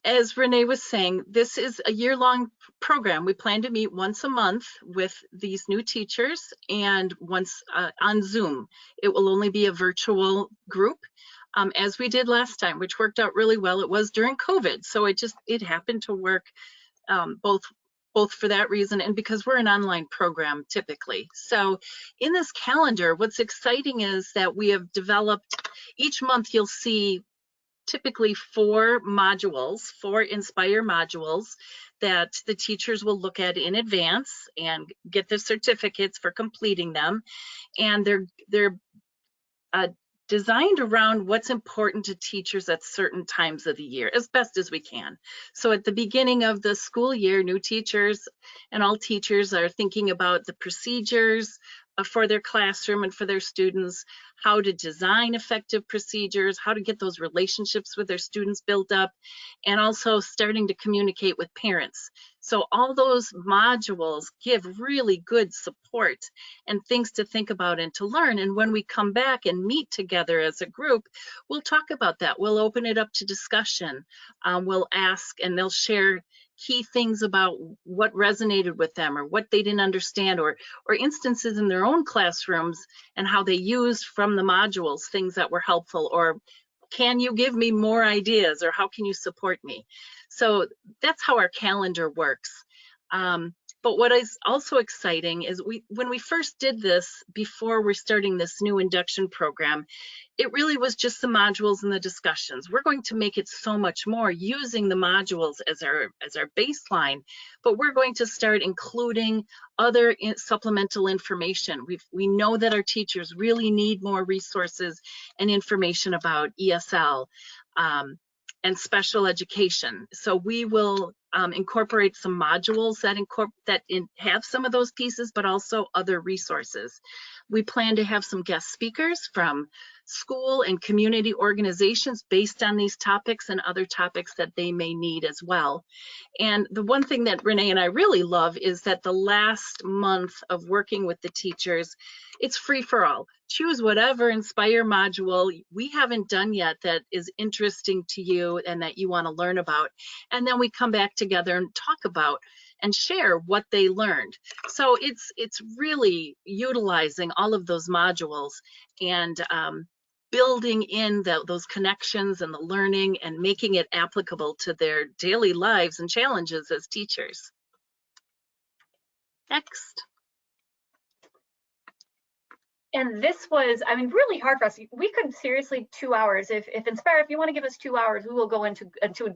Speaker 3: As Renee was saying, this is a year-long program. We plan to meet once a month with these new teachers, and once on Zoom. It will only be a virtual group, as we did last time, which worked out really well. It was during COVID, so it happened to work both for that reason and because we're an online program typically. So in this calendar, what's exciting is that we have developed, each month you'll see typically 4 modules, 4 Inspire modules that the teachers will look at in advance and get the certificates for completing them. And they're designed around what's important to teachers at certain times of the year, as best as we can. So at the beginning of the school year, new teachers and all teachers are thinking about the procedures for their classroom and for their students, how to design effective procedures, how to get those relationships with their students built up, and also starting to communicate with parents. So all those modules give really good support and things to think about and to learn. And when we come back and meet together as a group, we'll talk about that. We'll open it up to discussion. We'll ask, and they'll share key things about what resonated with them or what they didn't understand, or instances in their own classrooms and how they used from the modules things that were helpful, or can you give me more ideas, or how can you support me? So that's how our calendar works. But what is also exciting is when we first did this, before we're starting this new induction program, it really was just the modules and the discussions. We're going to make it so much more using the modules as our baseline, but we're going to start including other supplemental information. We know that our teachers really need more resources and information about ESL and special education. So we will incorporate some modules that have some of those pieces, but also other resources. We plan to have some guest speakers from school and community organizations based on these topics and other topics that they may need as well. And the one thing that Renee and I really love is that the last month of working with the teachers, it's free for all. Choose whatever Inspire module we haven't done yet that is interesting to you and that you want to learn about. And then we come back together and talk about and share what they learned. So it's really utilizing all of those modules and building in those connections and the learning and making it applicable to their daily lives and challenges as teachers. Next.
Speaker 4: And this was, I mean, really hard for us. We could seriously 2 hours. If Inspire, if you want to give us 2 hours, we will go into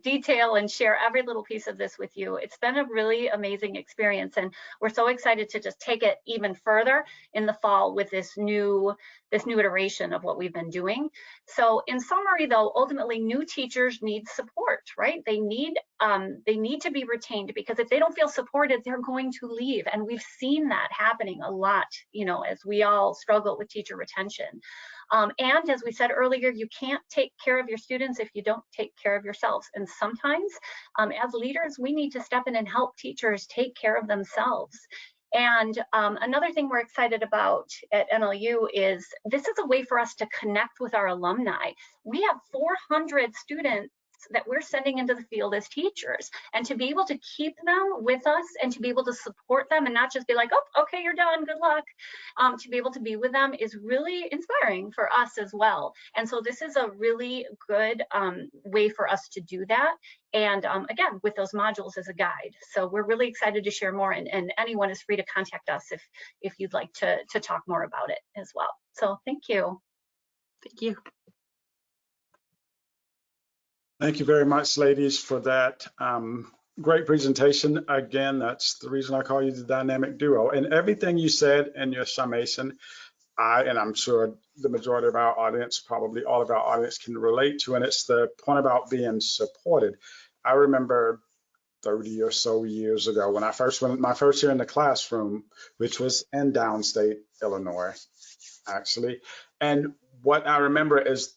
Speaker 4: detail and share every little piece of this with you. It's been a really amazing experience, and we're so excited to just take it even further in the fall with this new iteration of what we've been doing. So in summary, though, ultimately new teachers need support, right? They need to be retained, because if they don't feel supported, they're going to leave. And we've seen that happening a lot, you know, as we all struggle with teacher retention. And as we said earlier, you can't take care of your students if you don't take care of yourselves. And sometimes as leaders, we need to step in and help teachers take care of themselves. And another thing we're excited about at NLU is this is a way for us to connect with our alumni. We have 400 students that we're sending into the field as teachers, and to be able to keep them with us and to be able to support them and not just be like, oh, okay, you're done, good luck. To be able to be with them is really inspiring for us as well. And so this is a really good way for us to do that. And again, with those modules as a guide. So we're really excited to share more, and anyone is free to contact us if you'd like to talk more about it as well. So thank you.
Speaker 3: Thank you.
Speaker 1: Thank you very much, ladies, for that great presentation. Again, that's the reason I call you the dynamic duo. And everything you said in your summation, and I'm sure the majority of our audience, probably all of our audience, can relate to, and it's the point about being supported. I remember 30 or so years ago when I first went my first year in the classroom, which was in downstate Illinois, actually. And what I remember is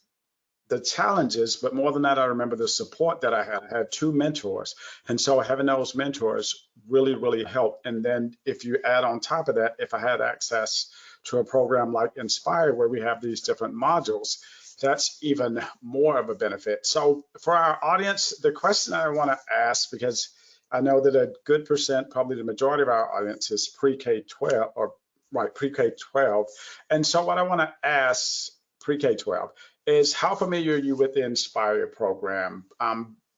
Speaker 1: the challenges, but more than that, I remember the support that I had. I had 2 mentors. And so having those mentors really, really helped. And then if you add on top of that, if I had access to a program like Inspire, where we have these different modules, that's even more of a benefit. So for our audience, the question I want to ask, because I know that a good percent, probably the majority of our audience is pre-K-12 or pre-K-12. And so what I want to ask pre-K-12 is, how familiar are you with the Inspire program?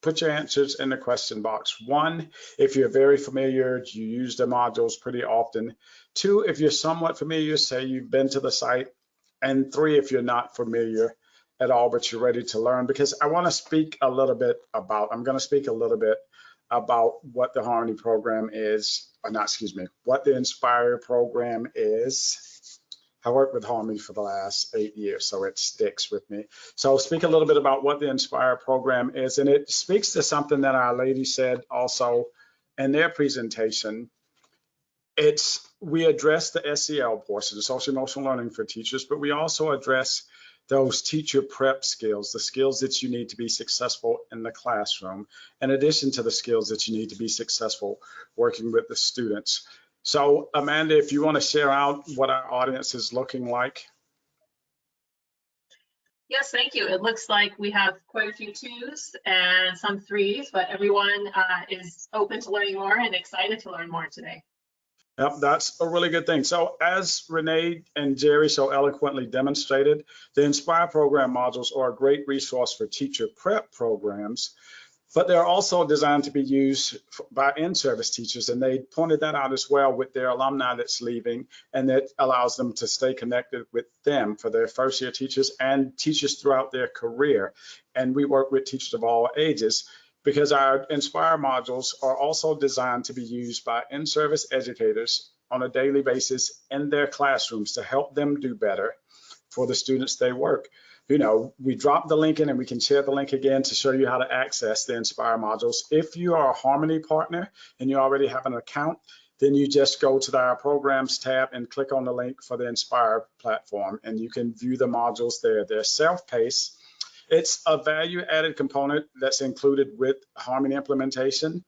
Speaker 1: Put your answers in the question box. 1, if you're very familiar, you use the modules pretty often. 2, if you're somewhat familiar, say you've been to the site. And 3, if you're not familiar at all, but you're ready to learn. Because I want to speak a little bit about, I'm going to speak a little bit about what the Harmony program is, or not, excuse me, what the Inspire program is. I worked with Harmony for the last 8 years, so it sticks with me. So I'll speak a little bit about what the Inspire program is, and it speaks to something that our ladies said also in their presentation. We address the SEL portion, the social emotional learning for teachers, but we also address those teacher prep skills, the skills that you need to be successful in the classroom, in addition to the skills that you need to be successful working with the students. So Amanda, if you want to share out what our audience is looking like.
Speaker 2: Yes, thank you. It looks like we have quite a few 2s and some 3s, but everyone is open to learning more and excited to learn more today.
Speaker 1: Yep, that's a really good thing. So as Renee and Geri so eloquently demonstrated, the Inspire program modules are a great resource for teacher prep programs, but they're also designed to be used by in-service teachers, and they pointed that out as well with their alumni that's leaving, and that allows them to stay connected with them for their first-year teachers and teachers throughout their career. And we work with teachers of all ages, because our Inspire modules are also designed to be used by in-service educators on a daily basis in their classrooms to help them do better for the students they work. You know, we drop the link in and we can share the link again to show you how to access the Inspire modules. If you are a Harmony partner and you already have an account, then you just go to our programs tab and click on the link for the Inspire platform, and you can view the modules there. They're self-paced. It's a value-added component that's included with Harmony implementation.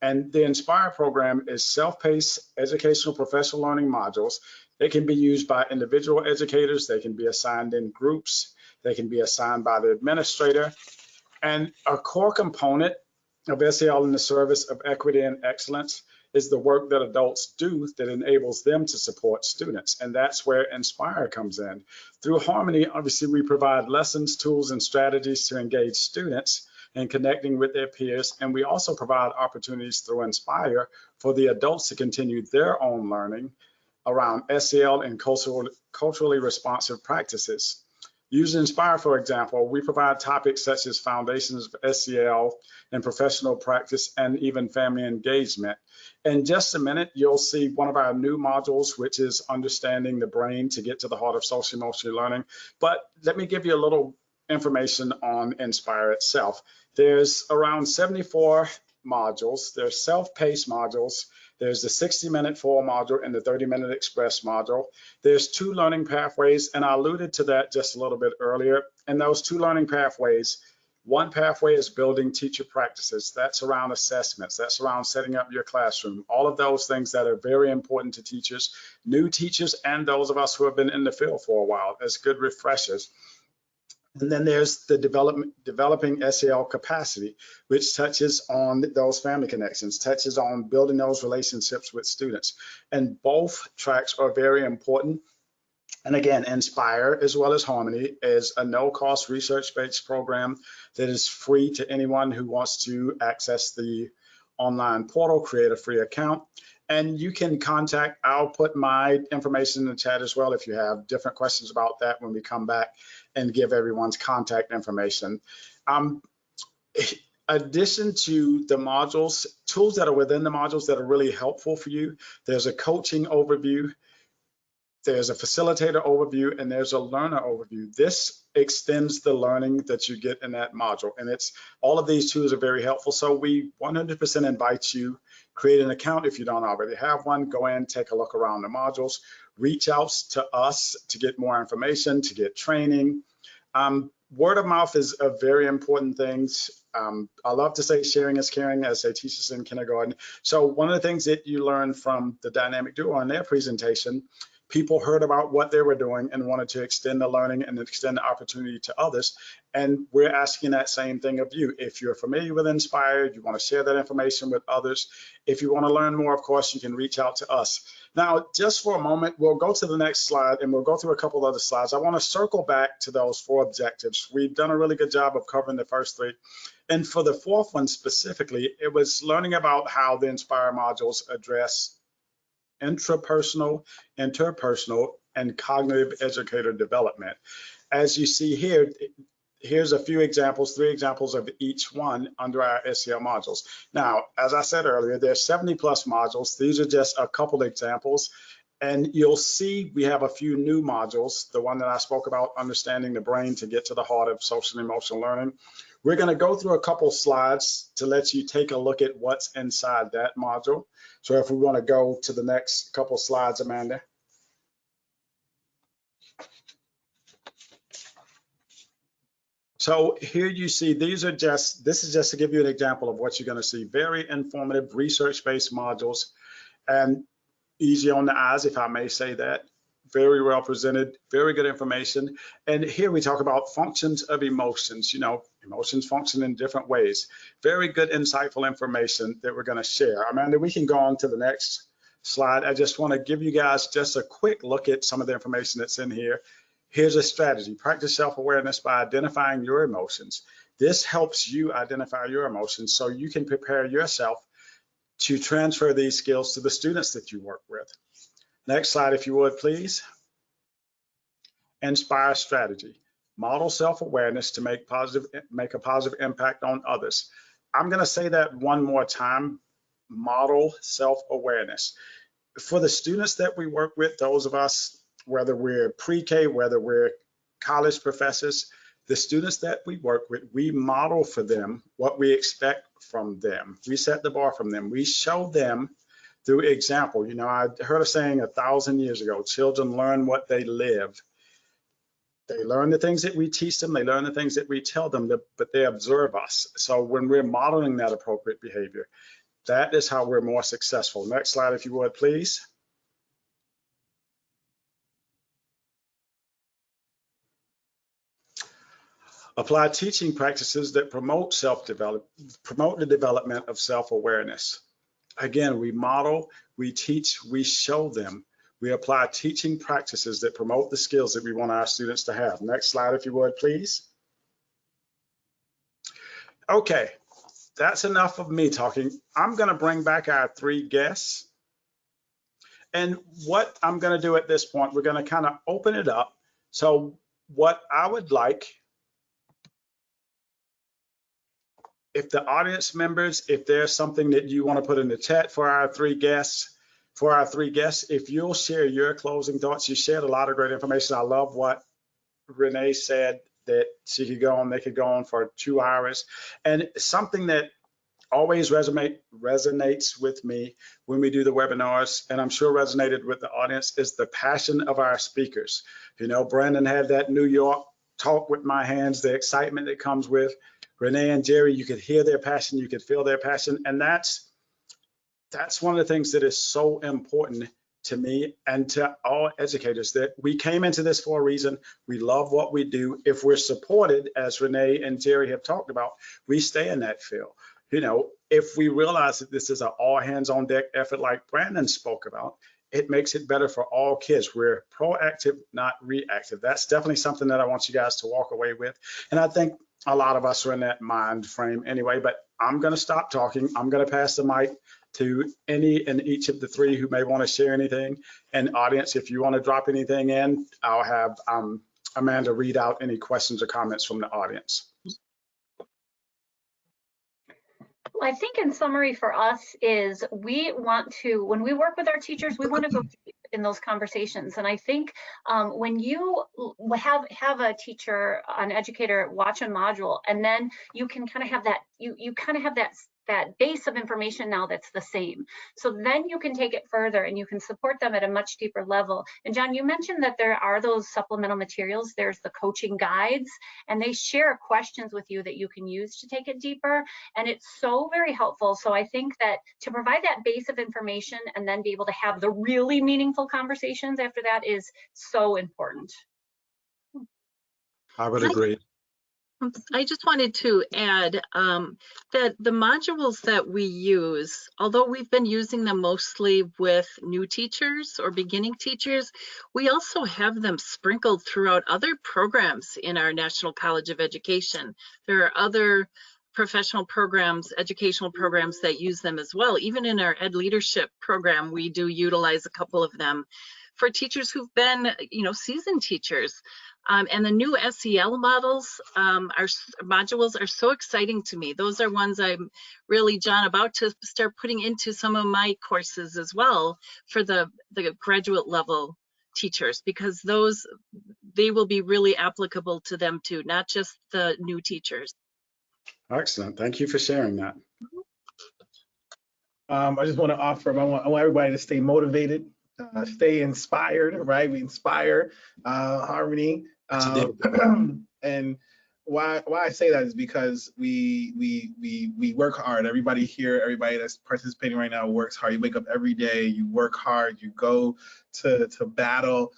Speaker 1: And the Inspire program is self-paced educational professional learning modules. They can be used by individual educators. They can be assigned in groups. They can be assigned by the administrator. And a core component of SEL in the service of equity and excellence is the work that adults do that enables them to support students. And that's where Inspire comes in. Through Harmony, obviously, we provide lessons, tools, and strategies to engage students in connecting with their peers. And we also provide opportunities through Inspire for the adults to continue their own learning around SEL and culturally responsive practices. Using Inspire, for example, we provide topics such as foundations of SEL and professional practice and even family engagement. In just a minute, you'll see one of our new modules, which is understanding the brain to get to the heart of social emotional learning. But let me give you a little information on Inspire itself. There's around 74 modules. There's self-paced modules. There's the 60-minute full module and the 30-minute express module. There's 2 learning pathways, and I alluded to that just a little bit earlier. And those 2 learning pathways, one pathway is building teacher practices. That's around assessments. That's around setting up your classroom. All of those things that are very important to teachers, new teachers, and those of us who have been in the field for a while as good refreshers. And then there's the developing SEL capacity, which touches on those family connections, touches on building those relationships with students. And both tracks are very important. And again, Inspire, as well as Harmony, is a no-cost research-based program that is free to anyone who wants to access the online portal, create a free account. And you can contact, I'll put my information in the chat as well if you have different questions about that when we come back and give everyone's contact information. Addition to the modules, tools that are within the modules that are really helpful for you, there's a coaching overview, there's a facilitator overview, and there's a learner overview. This extends the learning that you get in that module, and it's all of these tools are very helpful. So we 100% invite you, create an account if you don't already have one, go in, take a look around the modules, reach out to us to get more information, to get training. Word of mouth is a very important thing. I love to say sharing is caring, as they teach us in kindergarten. So one of the things that you learn from the dynamic duo on their presentation, people heard about what they were doing and wanted to extend the learning and extend the opportunity to others. And we're asking that same thing of you. If you're familiar with Inspire, you want to share that information with others. If you want to learn more, of course, you can reach out to us. Now, just for a moment, we'll go to the next slide and we'll go through a couple other slides. I want to circle back to those 4 objectives. We've done a really good job of covering the first 3. And for the 4th one specifically, it was learning about how the Inspire modules address intrapersonal, interpersonal, and cognitive educator development. As you see here, here's a few examples, 3 examples of each one under our SEL modules. Now, as I said earlier, there's 70+ modules. These are just a couple examples. And you'll see we have a few new modules. The one that I spoke about, understanding the brain to get to the heart of social and emotional learning. We're going to go through a couple slides to let you take a look at what's inside that module. So if we want to go to the next couple slides, Amanda. So here you see, this is just to give you an example of what you're going to see. Very informative, research-based modules, and easy on the eyes, if I may say that. very well presented, very good information. And here we talk about functions of emotions. You know, emotions function in different ways. Very good, insightful information that we're going to share. Amanda, we can go on to the next slide. I just want to give you guys just a quick look at some of the information that's in here. Here's a strategy. Practice self-awareness by identifying your emotions. This helps you identify your emotions so you can prepare yourself to transfer these skills to the students that you work with. Next slide, if you would, please. Inspire strategy. Model self-awareness to make a positive impact on others. I'm going to say that one more time. Model self-awareness. For the students that we work with, those of us, whether we're pre-K, whether we're college professors, the students that we work with, we model for them what we expect from them. We set the bar from them. We show them through example. You know, I heard a saying 1,000 years ago, children learn what they live. They learn the things that we teach them, they learn the things that we tell them, but they observe us. So when we're modeling that appropriate behavior, that is how we're more successful. Next slide, if you would, please. Apply teaching practices that promote the development of self-awareness. Again, we model, we teach, we show them. We apply teaching practices that promote the skills that we want our students to have. Next slide, if you would, please. Okay, that's enough of me talking. I'm going to bring back our 3 guests. And what I'm going to do at this point, we're going to kind of open it up. So what I would like, if the audience members, if there's something that you want to put in the chat for our 3 guests, if you'll share your closing thoughts. You shared a lot of great information. I love what Renee said, that she could go on, they could go on for 2 hours. And something that always resonates with me when we do the webinars, and I'm sure resonated with the audience, is the passion of our speakers. You know, Brandon had that New York talk with my hands, the excitement that comes with Renee and Geri. You could hear their passion, you could feel their passion, and that's one of the things that is so important to me and to all educators, that we came into this for a reason. We love what we do. If we're supported, as Renee and Geri have talked about, we stay in that field. You know, if we realize that this is an all hands on deck effort like Brandon spoke about, it makes it better for all kids. We're proactive, not reactive. That's definitely something that I want you guys to walk away with. And I think a lot of us are in that mind frame anyway, but I'm going to stop talking. I'm going to pass the mic to any and each of the 3 who may want to share anything. And audience, if you want to drop anything in, I'll have Amanda read out any questions or comments from the audience.
Speaker 4: I think in summary for us is we want to, when we work with our teachers, we want to go deep in those conversations. And I think when you have a teacher, an educator watch a module, and then you can kind of have that, you kind of have that base of information now that's the same. So then you can take it further and you can support them at a much deeper level. And John, you mentioned that there are those supplemental materials. There's the coaching guides, and they share questions with you that you can use to take it deeper. And it's so very helpful. So I think that to provide that base of information and then be able to have the really meaningful conversations after that is so important.
Speaker 1: I would agree.
Speaker 3: I just wanted to add that the modules that we use, although we've been using them mostly with new teachers or beginning teachers, we also have them sprinkled throughout other programs in our National College of Education. There are other professional programs, educational programs that use them as well. Even in our Ed Leadership program, we do utilize a couple of them for teachers who've been, you know, seasoned teachers. And the new SEL modules are so exciting to me. Those are ones I'm really, John, about to start putting into some of my courses as well for the graduate level teachers, because they will be really applicable to them too, not just the new teachers.
Speaker 1: Excellent. Thank you for sharing that.
Speaker 5: I just want to offer, I want everybody to stay motivated, stay inspired, right? We inspire harmony. And why I say that is because we work hard. Everybody here, everybody that's participating right now works hard. You wake up every day, you work hard, you go to battle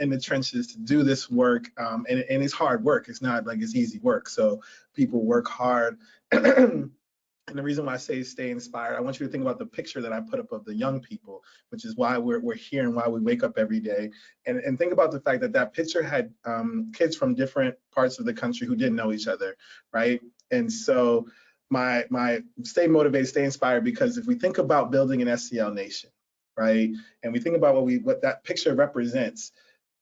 Speaker 5: in the trenches to do this work, and it's hard work. It's not like it's easy work. So people work hard. And the reason why I say stay inspired, I want you to think about the picture that I put up of the young people, which is why we're here and why we wake up every day. And think about the fact that that picture had kids from different parts of the country who didn't know each other, right? And so my stay motivated, stay inspired, because if we think about building an SEL nation, right? And we think about what that picture represents,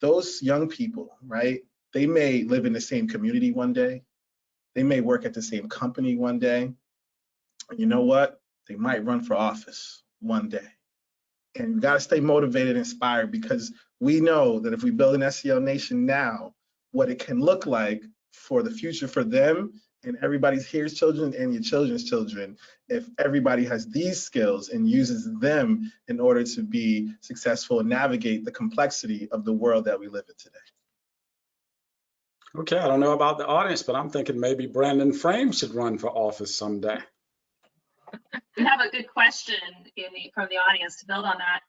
Speaker 5: those young people, right? They may live in the same community one day. They may work at the same company one day. You know what? They might run for office one day. And we got to stay motivated and inspired, because we know that if we build an SEL nation now, what it can look like for the future for them and everybody's here's children and your children's children, if everybody has these skills and uses them in order to be successful and navigate the complexity of the world that we live in today.
Speaker 1: Okay, I don't know about the audience, but I'm thinking maybe Brandon Frame should run for office someday.
Speaker 2: We have a good question from the audience to build on that.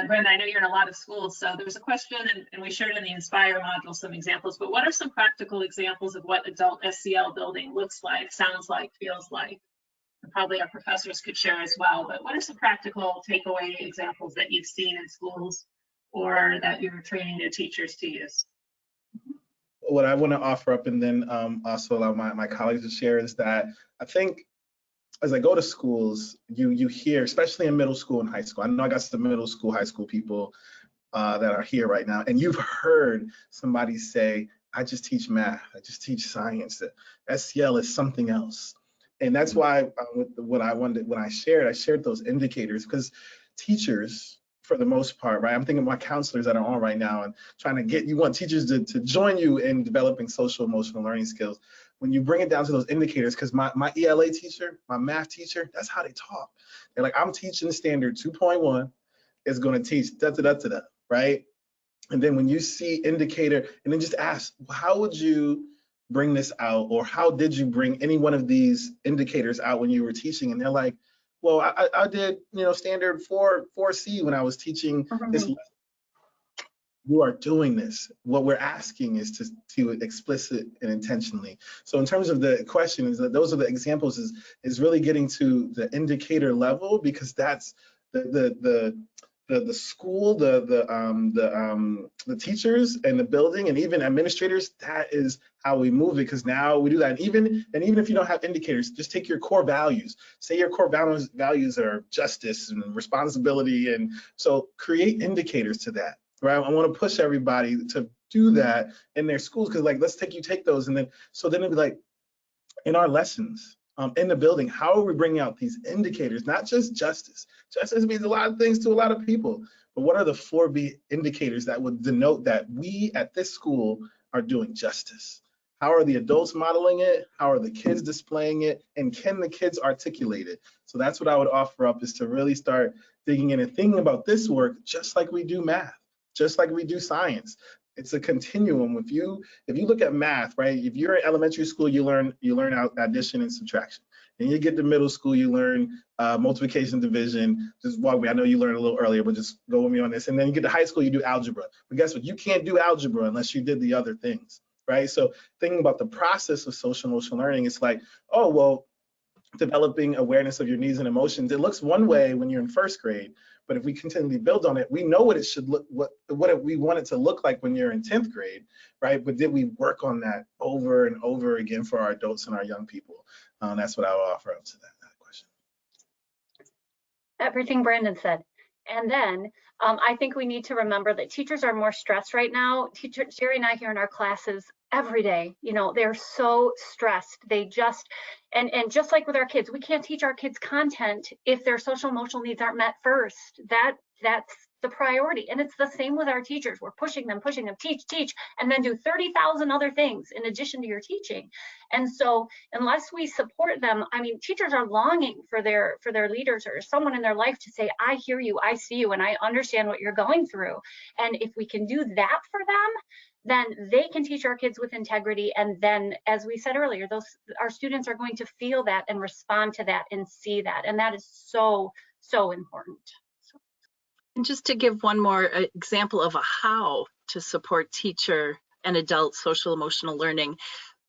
Speaker 2: Brenda, I know you're in a lot of schools, so there was a question, and we shared in the Inspire module some examples, but what are some practical examples of what adult SEL building looks like, sounds like, feels like? And probably our professors could share as well, but what are some practical takeaway examples that you've seen in schools or that you're training your teachers to use?
Speaker 5: What I want to offer up, and then also allow my colleagues to share, is that I think as I go to schools, you hear, especially in middle school and high school, I know I got some middle school, high school people that are here right now, and you've heard somebody say, I just teach math, I just teach science, SEL is something else. And that's why what I wanted, when I shared those indicators, because teachers, for the most part, right, I'm thinking about counselors that are on right now and trying to you want teachers to join you in developing social emotional learning skills. When you bring it down to those indicators, because my ELA teacher, my math teacher, that's how they talk. They're like, I'm teaching standard 2.1, is going to teach da-da-da-da-da, right? And then when you see indicator, and then just ask, how would you bring this out? Or how did you bring any one of these indicators out when you were teaching? And they're like, well, I did, standard 4C when I was teaching this lesson. You are doing this. What we're asking is to explicit and intentionally. So in terms of the question, is that those are the examples, is really getting to the indicator level, because that's the school, the teachers and the building and even administrators. That is how we move it, because now we do that. And even if you don't have indicators, just take your core values. Say your core values are justice and responsibility, and so create indicators to that. Right, I want to push everybody to do that in their schools, because like, let's take those, and then it'd be like, in our lessons in the building, how are we bringing out these indicators? Not just justice. Justice means a lot of things to a lot of people, but what are the 4B indicators that would denote that we at this school are doing justice? How are the adults modeling it? How are the kids displaying it? And can the kids articulate it? So that's what I would offer up, is to really start digging in and thinking about this work just like we do math. Just like we do science. It's a continuum. If you look at math, right? If you're in elementary school, you learn addition and subtraction. And you get to middle school, you learn multiplication, division. Just walk me. I know you learned a little earlier, but just go with me on this. And then you get to high school, you do algebra. But guess what? You can't do algebra unless you did the other things, right? So thinking about the process of social emotional learning, it's like, oh, well, developing awareness of your needs and emotions. It looks one way when you're in first grade, but if we continually build on it, we know what it should look, what we want it to look like when you're in 10th grade, right? But did we work on that over and over again for our adults and our young people? That's what I would offer up to that question.
Speaker 4: Everything Brandon said. And then I think we need to remember that teachers are more stressed right now. Teachers, Geri and I here in our classes every day, they're so stressed. They just, and just like with our kids, we can't teach our kids content if their social emotional needs aren't met first. That's the priority. And it's the same with our teachers. We're pushing them, teach, and then do 30,000 other things in addition to your teaching. And so unless we support them, I mean, teachers are longing for their leaders or someone in their life to say, I hear you, I see you, and I understand what you're going through. And if we can do that for them, then they can teach our kids with integrity. And then, as we said earlier, our students are going to feel that and respond to that and see that. And that is so, so important.
Speaker 3: And just to give one more example of a how to support teacher and adult social emotional learning,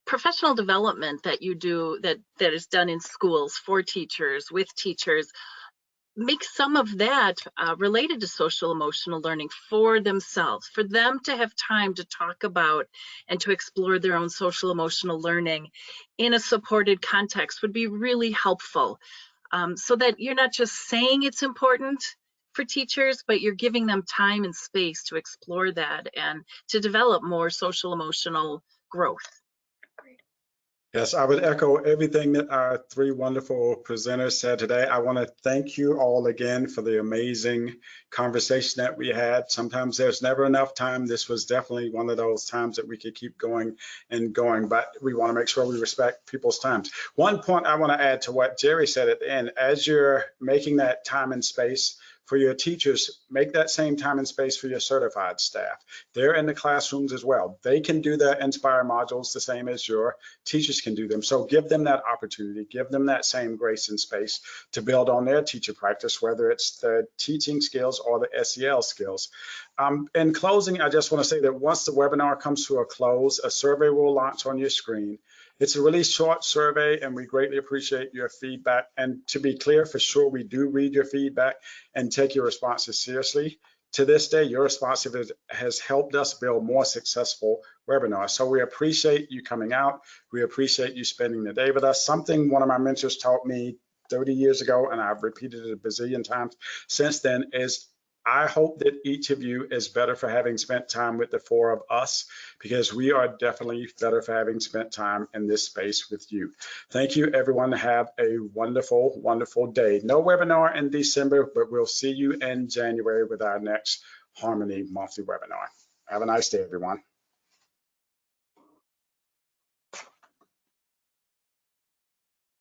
Speaker 3: professional development that you do that is done in schools for teachers, with teachers, make some of that related to social emotional learning for themselves, for them to have time to talk about and to explore their own social emotional learning in a supported context would be really helpful, so that you're not just saying it's important for teachers, but you're giving them time and space to explore that and to develop more social emotional growth.
Speaker 1: Yes, I would echo everything that our three wonderful presenters said today. I want to thank you all again for the amazing conversation that we had. Sometimes there's never enough time. This was definitely one of those times that we could keep going and going, but we want to make sure we respect people's times. One point I want to add to what Geri said at the end, as you're making that time and space for your teachers, make that same time and space for your certified staff. They're in the classrooms as well. They can do their Inspire modules the same as your teachers can do them. So give them that opportunity, give them that same grace and space to build on their teacher practice, whether it's the teaching skills or the SEL skills. In closing, I just want to say that once the webinar comes to a close, a survey will launch on your screen. It's a really short survey, and we greatly appreciate your feedback. And to be clear, for sure, we do read your feedback and take your responses seriously. To this day, your responsiveness has helped us build more successful webinars. So we appreciate you coming out. We appreciate you spending the day with us. Something one of my mentors taught me 30 years ago, and I've repeated it a bazillion times since then, is I hope that each of you is better for having spent time with the four of us, because we are definitely better for having spent time in this space with you. Thank you, everyone. Have a wonderful, wonderful day. No webinar in December, but we'll see you in January with our next Harmony monthly webinar. Have a nice day, everyone.